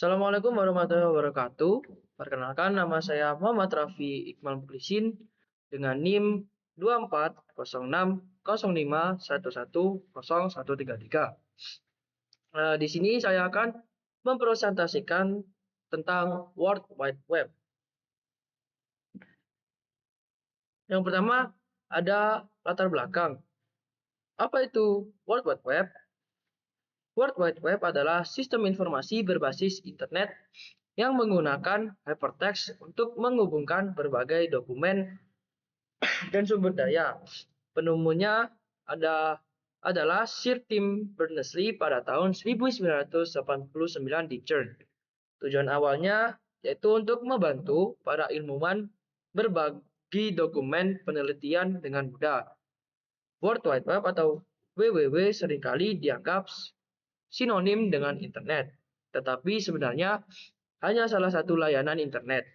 Assalamualaikum warahmatullahi wabarakatuh. Perkenalkan, nama saya Muhammad Raffi Iqbal Muklisin dengan NIM 240605111133. Di sini saya akan mempresentasikan tentang World Wide Web. Yang pertama ada latar belakang. Apa itu World Wide Web? World Wide Web adalah sistem informasi berbasis internet yang menggunakan hypertext untuk menghubungkan berbagai dokumen dan sumber daya. Penemunya adalah Sir Tim Berners-Lee pada tahun 1989 di CERN. Tujuan awalnya yaitu untuk membantu para ilmuwan berbagi dokumen penelitian dengan mudah. World Wide Web atau WWW seringkali dianggap sinonim dengan internet, tetapi sebenarnya hanya salah satu layanan internet.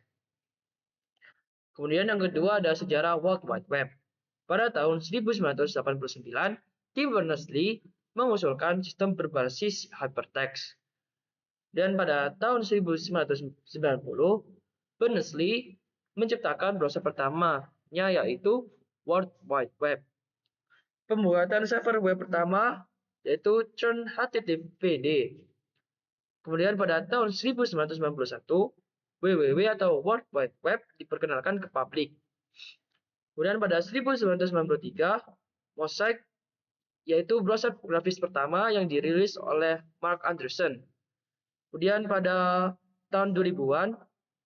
Kemudian yang kedua ada sejarah World Wide Web. Pada tahun 1989, Tim Berners-Lee mengusulkan sistem berbasis hypertext. Dan pada tahun 1990, Berners-Lee menciptakan browser pertamanya yaitu World Wide Web. Pembuatan server web pertama yaitu CERN HTTPD. Kemudian pada tahun 1991, WWW atau World Wide Web diperkenalkan ke publik. Kemudian pada 1993, Mosaic yaitu browser grafis pertama yang dirilis oleh Mark Anderson. Kemudian pada tahun 2000-an,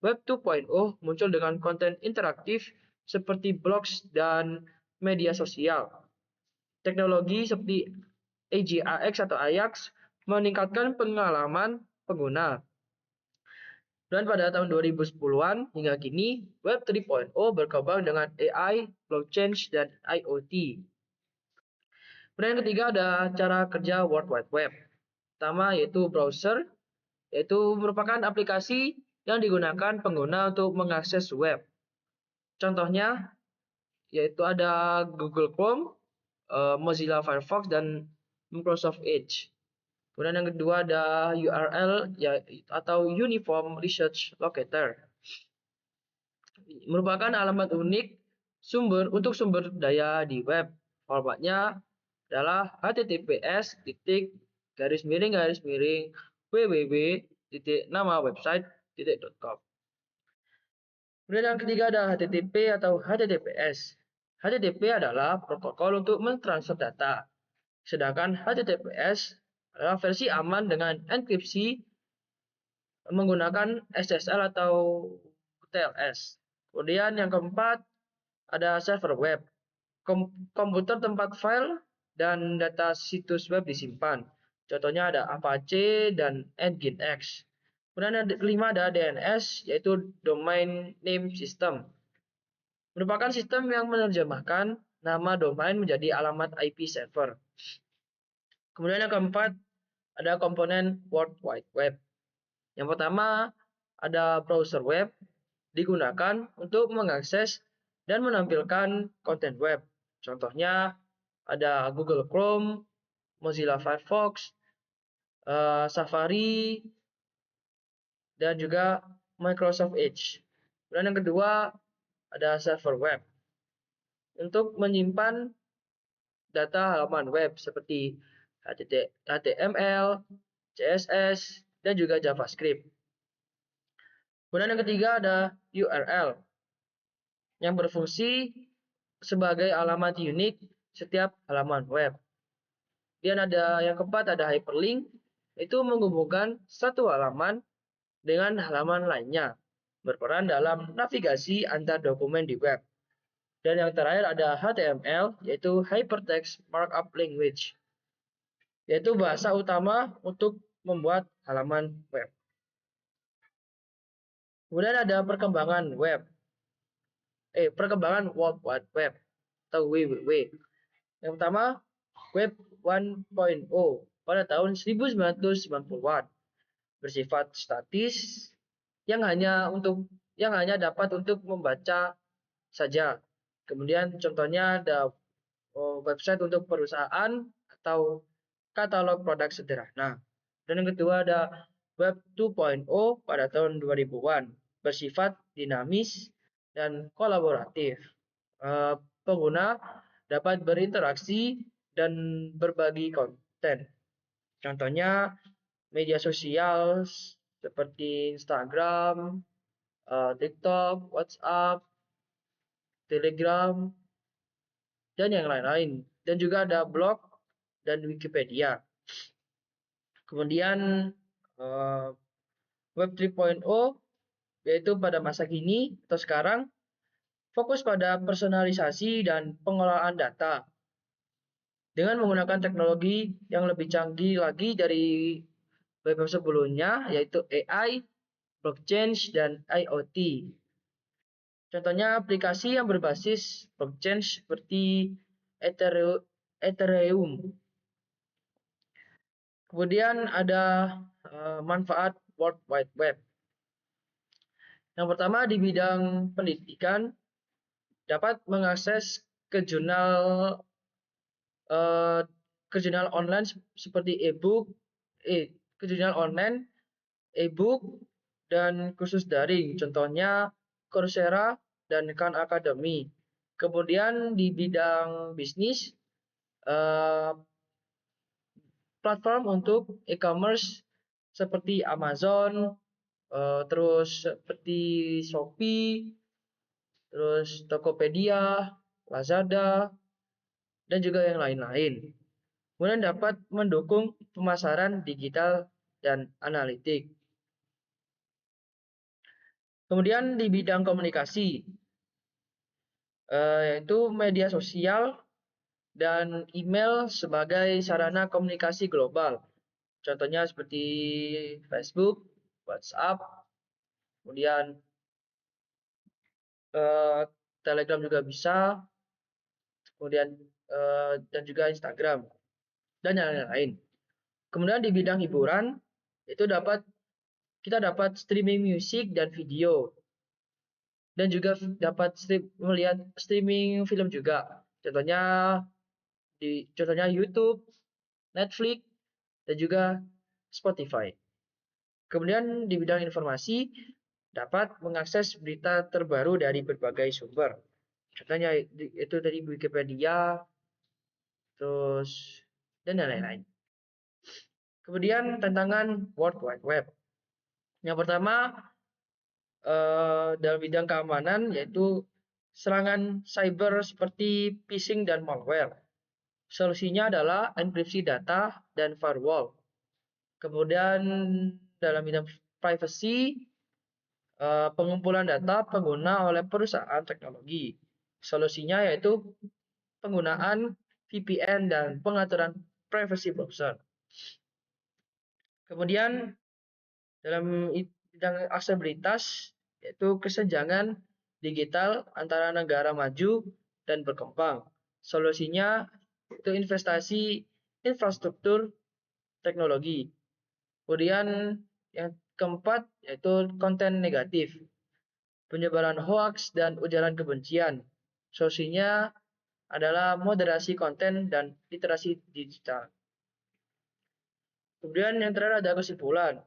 Web 2.0 muncul dengan konten interaktif seperti blogs dan media sosial. Teknologi seperti AJAX atau Ajax meningkatkan pengalaman pengguna. Dan pada tahun 2010-an hingga kini, Web 3.0 berkembang dengan AI, blockchain, dan IoT. Kemudian yang ketiga ada cara kerja World Wide Web. Pertama yaitu browser, yaitu merupakan aplikasi yang digunakan pengguna untuk mengakses web. Contohnya yaitu ada Google Chrome, Mozilla Firefox, dan Microsoft Edge. Kemudian yang kedua ada URL atau Uniform Research Locator. Merupakan alamat unik untuk sumber daya di web. Formatnya adalah https://www.nama-website.com. Kemudian yang ketiga ada HTTP atau HTTPS. HTTP adalah protokol untuk mentransfer data. Sedangkan HTTPS adalah versi aman dengan enkripsi menggunakan SSL atau TLS. Kemudian yang keempat ada server web. Komputer tempat file dan data situs web disimpan. Contohnya ada Apache dan Nginx. Kemudian yang kelima ada DNS yaitu Domain Name System. Merupakan sistem yang menerjemahkan nama domain menjadi alamat IP server. Kemudian yang keempat ada komponen World Wide Web. Yang pertama ada browser web digunakan untuk mengakses dan menampilkan konten web. Contohnya ada Google Chrome, Mozilla Firefox, Safari, dan juga Microsoft Edge. Dan yang kedua ada server web untuk menyimpan data halaman web seperti HTML, CSS, dan juga JavaScript. Kemudian yang ketiga ada URL yang berfungsi sebagai alamat unik setiap halaman web. Dan ada yang keempat ada hyperlink, itu menghubungkan satu halaman dengan halaman lainnya, berperan dalam navigasi antar dokumen di web. Dan yang terakhir ada HTML, yaitu Hypertext Markup Language, yaitu bahasa utama untuk membuat halaman web. Kemudian ada perkembangan World Wide Web atau WWW. Yang pertama, Web 1.0 pada tahun 1990-an bersifat statis yang hanya dapat untuk membaca saja. Kemudian contohnya ada website untuk perusahaan atau katalog produk sederhana. Dan yang kedua ada Web 2.0 pada tahun 2000-an, bersifat dinamis dan kolaboratif. Pengguna dapat berinteraksi dan berbagi konten. Contohnya media sosial seperti Instagram, TikTok, WhatsApp, Telegram, dan yang lain-lain. Dan juga ada blog dan Wikipedia. Kemudian Web 3.0 yaitu pada masa kini atau sekarang fokus pada personalisasi dan pengelolaan data dengan menggunakan teknologi yang lebih canggih lagi dari web sebelumnya, yaitu AI, blockchain, dan IoT. Contohnya aplikasi yang berbasis blockchain seperti Ethereum. Kemudian ada manfaat World Wide Web. Yang pertama di bidang pendidikan, dapat mengakses ke jurnal online seperti ke jurnal online, e-book, dan kursus daring. Contohnya Coursera dan Khan Academy. Kemudian di bidang bisnis, platform untuk e-commerce seperti Amazon, terus seperti Shopee, terus Tokopedia, Lazada, dan juga yang lain-lain. Kemudian dapat mendukung pemasaran digital dan analitik. Kemudian di bidang komunikasi, yaitu media sosial dan email sebagai sarana komunikasi global. Contohnya seperti Facebook, WhatsApp, kemudian Telegram juga bisa, kemudian dan juga Instagram dan yang lain-lain. Kemudian di bidang hiburan itu kita dapat streaming musik dan video, dan juga dapat melihat streaming film juga. Contohnya YouTube, Netflix, dan juga Spotify. Kemudian di bidang informasi dapat mengakses berita terbaru dari berbagai sumber. Contohnya itu dari Wikipedia, terus dan lain-lain. Kemudian tantangan World Wide Web. Yang pertama dalam bidang keamanan yaitu serangan cyber seperti phishing dan malware. Solusinya adalah enkripsi data dan firewall. Kemudian dalam bidang privacy, pengumpulan data pengguna oleh perusahaan teknologi. Solusinya yaitu penggunaan VPN dan pengaturan privacy browser. Kemudian dalam bidang aksesibilitas yaitu kesenjangan digital antara negara maju dan berkembang. Solusinya itu investasi infrastruktur teknologi. Kemudian yang keempat yaitu konten negatif, penyebaran hoaks dan ujaran kebencian. Solusinya adalah moderasi konten dan literasi digital. Kemudian yang terakhir ada kesimpulan.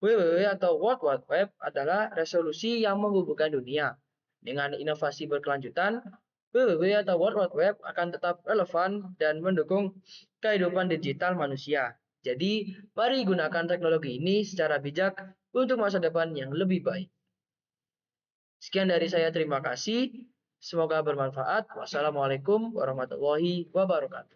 WWW atau World Wide Web adalah resolusi yang menghubungkan dunia. Dengan inovasi berkelanjutan, WWW atau World Wide Web akan tetap relevan dan mendukung kehidupan digital manusia. Jadi, mari gunakan teknologi ini secara bijak untuk masa depan yang lebih baik. Sekian dari saya, terima kasih. Semoga bermanfaat. Wassalamualaikum warahmatullahi wabarakatuh.